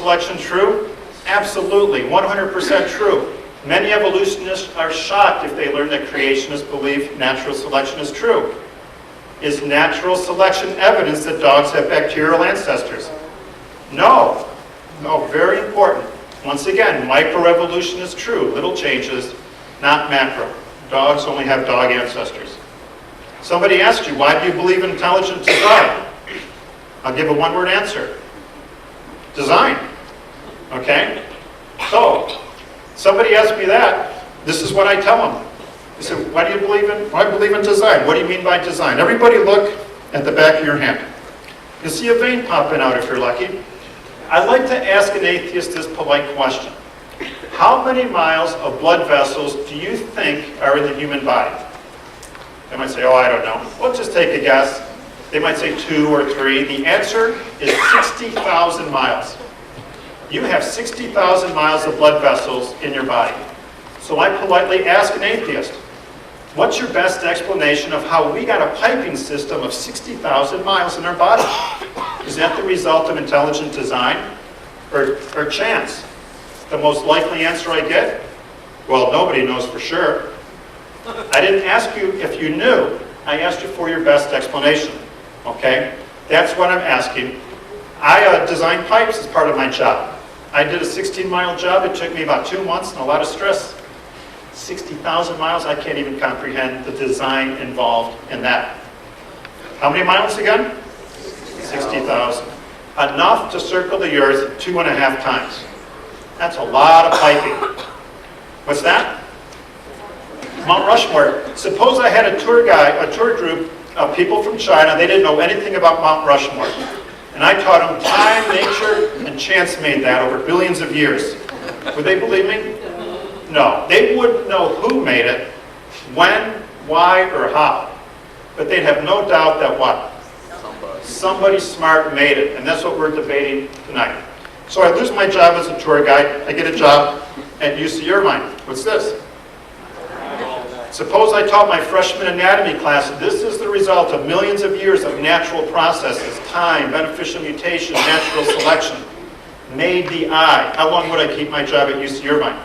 Selection true? Absolutely, 100% true. Many evolutionists are shocked if they learn that creationists believe natural selection is true. Is natural selection evidence that dogs have bacterial ancestors? No. No, very important. Once again, microevolution is true. Little changes, not macro. Dogs only have dog ancestors. Somebody asked you, why do you believe in intelligent design? I'll give a one-word answer. Design. Okay? So, somebody asked me that. This is what I tell them. They said, why do you believe in? Well, I believe in design. What do you mean by design? Everybody look at the back of your hand. You'll see a vein popping out if you're lucky. I'd like to ask an atheist this polite question. How many miles of blood vessels do you think are in the human body? They might say, oh, I don't know. Well, just take a guess. They might say 2 or 3. The answer is 60,000 miles. You have 60,000 miles of blood vessels in your body. So I politely ask an atheist, what's your best explanation of how we got a piping system of 60,000 miles in our body? Is that the result of intelligent design or chance? The most likely answer I get? Well, nobody knows for sure. I didn't ask you if you knew. I asked you for your best explanation. Okay? That's what I'm asking. I design pipes as part of my job. I did a 16-mile job. It took me about 2 months and a lot of stress. 60,000 miles, I can't even comprehend the design involved in that. How many miles again? 60,000. Enough to circle the earth 2.5 times. That's a lot of piping. What's that? Mount Rushmore. Suppose I had a tour group of people from China. They didn't know anything about Mount Rushmore. And I taught them time, nature, and chance made that over billions of years. Would they believe me? No. They wouldn't know who made it, when, why, or how. But they'd have no doubt that what? Somebody smart made it. And that's what we're debating tonight. So I lose my job as a tour guide. I get a job at UC Irvine. What's this? Suppose I taught my freshman anatomy class, this is the result of millions of years of natural processes, time, beneficial mutation, natural selection, made the eye. How long would I keep my job at UC Irvine?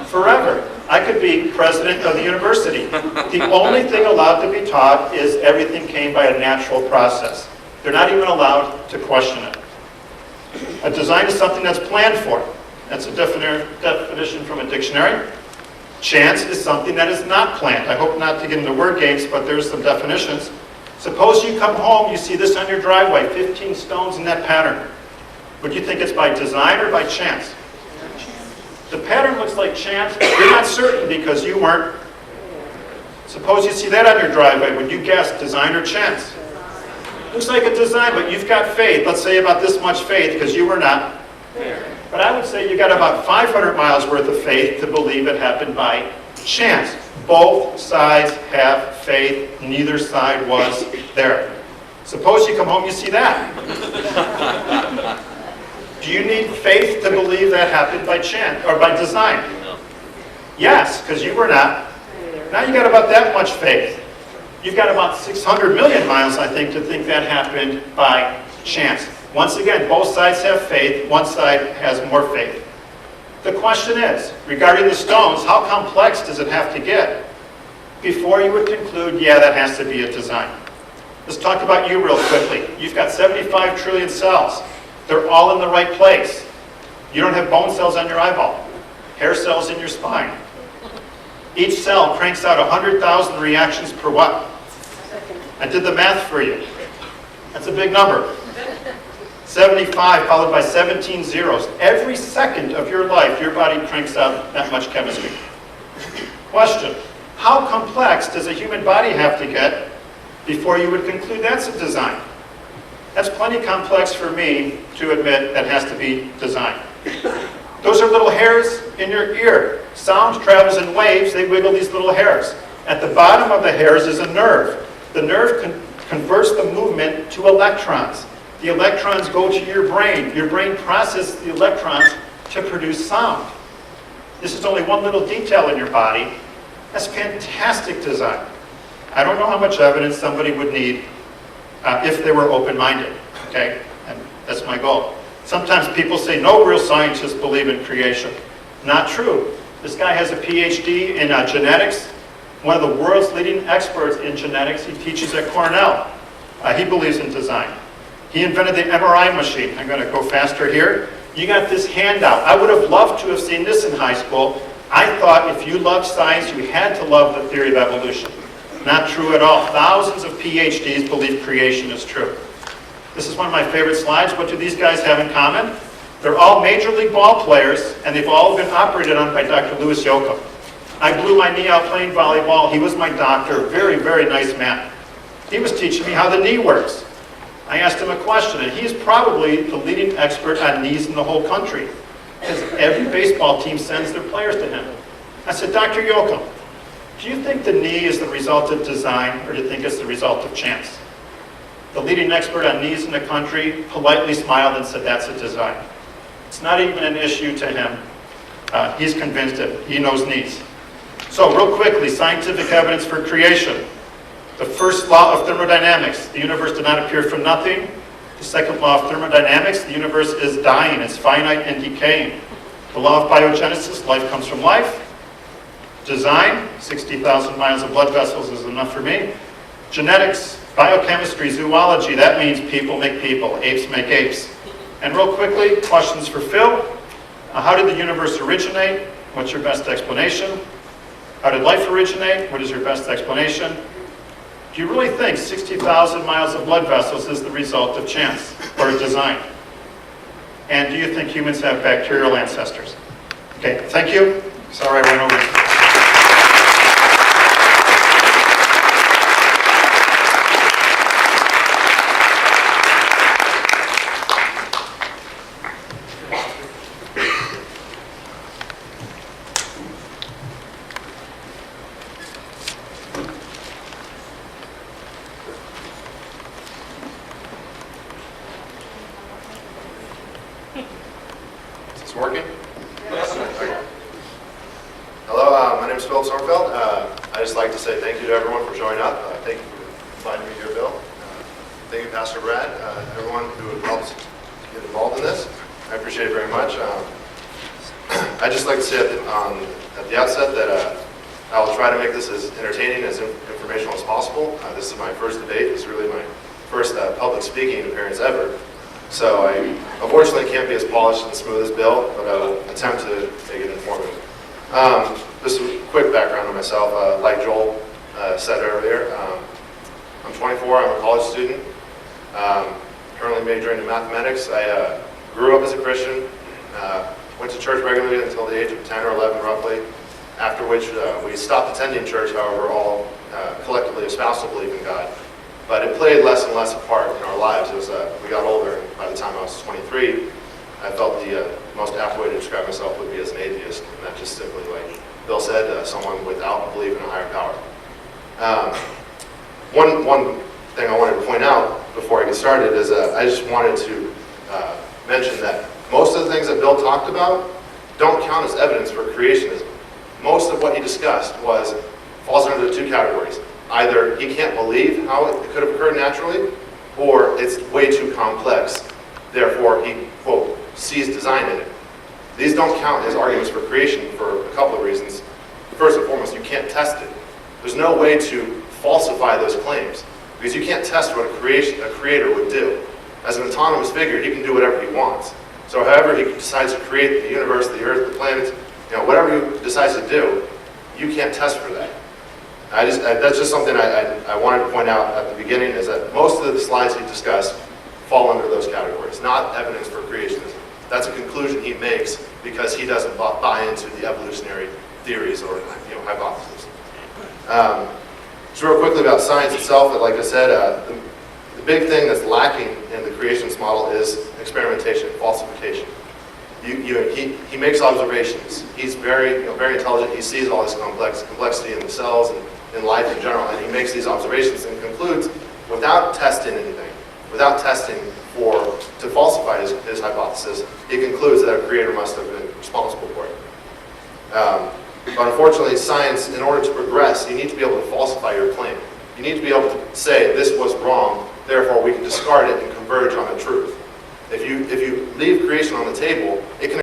Forever. I could be president of the university. The only thing allowed to be taught is everything came by a natural process. They're not even allowed to question it. A design is something that's planned for. That's a definition from a dictionary. Chance is something that is not planned. I hope not to get into word games, but there's some definitions. Suppose you come home, you see this on your driveway, 15 stones in that pattern. Would you think it's by design or by chance? The pattern looks like chance, but you're not certain because you weren't. Suppose you see that on your driveway. Would you guess design or chance? Looks like a design, but you've got faith. Let's say about this much faith because you were not. But I would say you got about 500 miles worth of faith to believe it happened by chance. Both sides have faith. Neither side was there. Suppose you come home, you see that. Do you need faith to believe that happened by chance or by design? Yes, because you were not. Now you got about that much faith. You've got about 600 million miles, I think, to think that happened by chance. Once again, both sides have faith. One side has more faith. The question is, regarding the stones, how complex does it have to get before you would conclude, yeah, that has to be a design? Let's talk about you real quickly. You've got 75 trillion cells. They're all in the right place. You don't have bone cells on your eyeball, hair cells in your spine. Each cell cranks out 100,000 reactions per what? I did the math for you. That's a big number. 75 followed by 17 zeros. Every second of your life, your body cranks out that much chemistry. Question, how complex does a human body have to get before you would conclude that's a design? That's plenty complex for me to admit that has to be designed. Those are little hairs in your ear. Sound travels in waves, they wiggle these little hairs. At the bottom of the hairs is a nerve. The nerve converts the movement to electrons. The electrons go to your brain. Your brain processes the electrons to produce sound. This is only one little detail in your body. That's fantastic design. I don't know how much evidence somebody would need if they were open-minded, okay? And that's my goal. Sometimes people say no real scientists believe in creation. Not true. This guy has a PhD in genetics, one of the world's leading experts in genetics. He teaches at Cornell. He believes in design. He invented the MRI machine. I'm going to go faster here. You got this handout. I would have loved to have seen this in high school. I thought if you loved science, you had to love the theory of evolution. Not true at all. Thousands of PhDs believe creation is true. This is one of my favorite slides. What do these guys have in common? They're all Major League ball players, and they've all been operated on by Dr. Louis Yoakum. I blew my knee out playing volleyball. He was my doctor. Very, very nice man. He was teaching me how the knee works. I asked him a question, and he's probably the leading expert on knees in the whole country, because every baseball team sends their players to him. I said, Dr. Yoakum, do you think the knee is the result of design, or do you think it's the result of chance? The leading expert on knees in the country politely smiled and said, that's a design. It's not even an issue to him. He's convinced it. He knows knees. So real quickly, scientific evidence for creation. The first law of thermodynamics, the universe did not appear from nothing. The second law of thermodynamics, the universe is dying, it's finite and decaying. The law of biogenesis, life comes from life. Design, 60,000 miles of blood vessels is enough for me. Genetics, biochemistry, zoology, that means people make people, apes make apes. And real quickly, questions for Phil. How did the universe originate? What's your best explanation? How did life originate? What is your best explanation? Do you really think 60,000 miles of blood vessels is the result of chance or design? And do you think humans have bacterial ancestors? Okay, thank you. Sorry I went over. Is this working? Yes. Okay. Hello, my name is Philip Sornfeld. I'd just like to say thank you to everyone for showing up. Thank you for inviting me here, Bill. Thank you, Pastor Brad, everyone who helped get involved in this. I appreciate it very much. I'd just like to say at the outset that I will try to make this as entertaining, as informational as possible. This is my first debate. It's really my first public speaking appearance ever. So I unfortunately can't be as polished and smooth as Bill, but I will attempt to make it informative. Just a quick background on myself. Like Joel said earlier, I'm 24, I'm a college student, currently majoring in mathematics. I grew up as a Christian, went to church regularly until the age of 10 or 11 roughly, after which we stopped attending church, however, all collectively espoused to believe in God. But it played less and less a part in our lives as we got older. And by the time I was 23, I felt the most apt way to describe myself would be as an atheist. And that just simply, like Bill said, someone without a belief in a higher power. One thing I wanted to point out before I get started is I just wanted to mention that most of the things that Bill talked about don't count as evidence for creationism. Most of what he discussed falls under the two categories. Either he can't believe how it could have occurred naturally, or it's way too complex. Therefore, he, quote, sees design in it. These don't count as arguments for creation for a couple of reasons. First and foremost, you can't test it. There's no way to falsify those claims, because you can't test what a creator would do. As an autonomous figure, he can do whatever he wants. So however he decides to create the universe, the earth, the planets, whatever he decides to do, you can't test for that. That's just something I wanted to point out at the beginning, is that most of the slides he discussed fall under those categories, not evidence for creationism. That's a conclusion he makes because he doesn't buy into the evolutionary theories or hypotheses. Just real quickly about science itself, like I said, the big thing that's lacking in the creationist model is experimentation, falsification. He makes observations. He's very intelligent. He sees all this complexity in the cells and in life in general, and he makes these observations and concludes without testing anything, without testing to falsify his hypothesis. He concludes that a creator must have been responsible for it. But unfortunately, science, in order to progress, you need to be able to falsify your claim. You need to be able to say this was wrong, therefore we can discard it and converge on the truth. If you leave creation on the table, it can